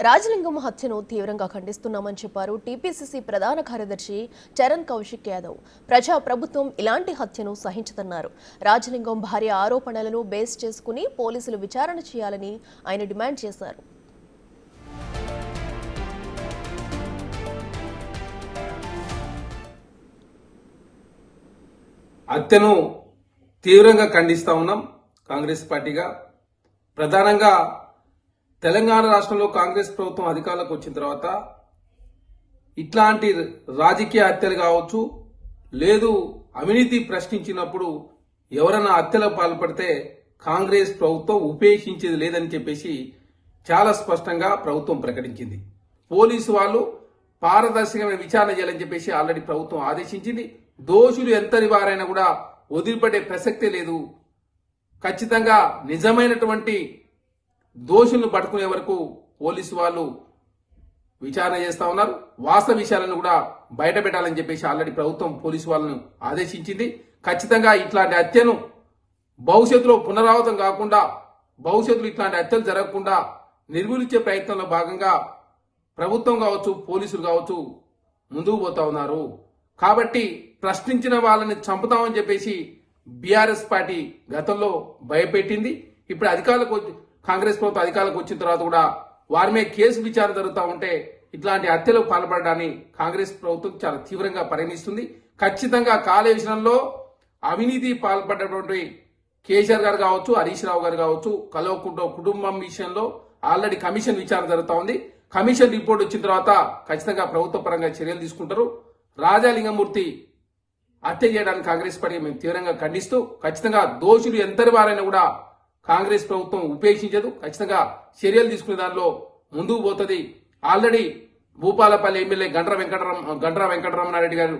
రాజలింగం హత్యను తీవ్రంగా ఖండిస్తున్నామని చెప్పారు టీపీసీసీ ప్రధాన కార్యదర్శి చరణ్ కౌశిక్ యాదవ్. ప్రజా ప్రభుత్వం ఇలాంటి హత్యను సహించదన్నారు. రాజలింగం భార్య ఆరోపణలను బేస్ చేసుకుని పోలీసులు విచారణ చేయాలని ఆయన డిమాండ్ చేశారు. హత్యను తీవ్రంగా ఖండిస్తా ఉన్నాం. కాంగ్రెస్ పార్టీగా ప్రధానంగా తెలంగాణ రాష్ట్రంలో కాంగ్రెస్ ప్రభుత్వం అధికారంలోకి వచ్చిన తర్వాత ఇట్లాంటి రాజకీయ హత్యలు కావచ్చు, లేదు అవినీతి ప్రశ్నించినప్పుడు ఎవరైనా హత్యలకు పాల్పడితే కాంగ్రెస్ ప్రభుత్వం ఉపేక్షించేది లేదని చెప్పేసి చాలా స్పష్టంగా ప్రభుత్వం ప్రకటించింది. పోలీసు వాళ్ళు పారదర్శకమైన విచారణ చేయాలని చెప్పేసి ఆల్రెడీ ప్రభుత్వం ఆదేశించింది. దోషులు ఎంతటి వారైనా కూడా వదిలిపడే ప్రసక్తే లేదు. ఖచ్చితంగా నిజమైనటువంటి దోషులను పట్టుకునే వరకు పోలీసు వాళ్ళు విచారణ చేస్తా ఉన్నారు. వాస్తవ విషయాలను కూడా బయట పెట్టాలని చెప్పేసి ఆల్రెడీ ప్రభుత్వం పోలీసు వాళ్ళను ఆదేశించింది. ఖచ్చితంగా ఇట్లాంటి హత్యను భవిష్యత్తులో పునరావృతం కాకుండా, భవిష్యత్తులో ఇట్లాంటి హత్యలు జరగకుండా నిర్మూలించే ప్రయత్నంలో భాగంగా ప్రభుత్వం కావచ్చు, పోలీసులు కావచ్చు ముందుకు పోతా ఉన్నారు. కాబట్టి ప్రశ్నించిన వాళ్ళని చంపుతామని చెప్పేసి బీఆర్ఎస్ పార్టీ గతంలో భయపెట్టింది. ఇప్పుడు కాంగ్రెస్ ప్రభుత్వం అధికారులకు వచ్చిన తర్వాత కూడా వారి మీద కేసు విచారణ జరుగుతూ ఉంటే ఇట్లాంటి హత్యలకు పాల్పడడాన్ని కాంగ్రెస్ ప్రభుత్వం చాలా తీవ్రంగా పరిగణిస్తుంది. ఖచ్చితంగా కాలే విషయంలో అవినీతి పాల్పడ్డటువంటి కేసీఆర్ గారు కావచ్చు, హరీష్ రావు గారు కావచ్చు, కల్వకుంట్ల కుటుంబం విషయంలో ఆల్రెడీ కమిషన్ విచారణ జరుగుతూ ఉంది. కమిషన్ రిపోర్ట్ వచ్చిన తర్వాత ఖచ్చితంగా ప్రభుత్వ పరంగా చర్యలు తీసుకుంటారు. రాజాలింగమూర్తి హత్య చేయడానికి కాంగ్రెస్ పార్టీ మేము తీవ్రంగా ఖండిస్తూ, ఖచ్చితంగా దోషులు ఎంతటి వారైనా కూడా కాంగ్రెస్ ప్రభుత్వం ఉపేక్షించదు. ఖచ్చితంగా చర్యలు తీసుకునే దానిలో ముందుకు పోతుంది. ఆల్రెడీ భూపాలపల్లి ఎమ్మెల్యే గండ్ర వెంకటరమణారెడ్డి గారు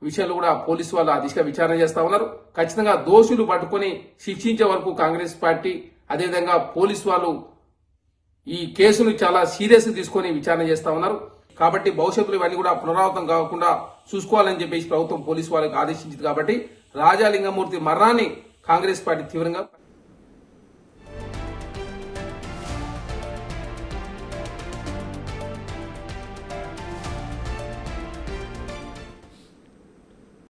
విషయంలో కూడా పోలీసు వాళ్ళు ఆ దిశగా విచారణ చేస్తా ఉన్నారు. ఖచ్చితంగా దోషులు పట్టుకుని శిక్షించే వరకు కాంగ్రెస్ పార్టీ అదేవిధంగా పోలీసు వాళ్ళు ఈ కేసును చాలా సీరియస్ తీసుకుని విచారణ చేస్తా ఉన్నారు. కాబట్టి భవిష్యత్తులో ఇవన్నీ కూడా పునరావృతం కాకుండా చూసుకోవాలని చెప్పేసి ప్రభుత్వం పోలీసు వాళ్ళకి ఆదేశించింది. కాబట్టి రాజాలింగమూర్తి మరణాన్ని కాంగ్రెస్ పార్టీ తీవ్రంగా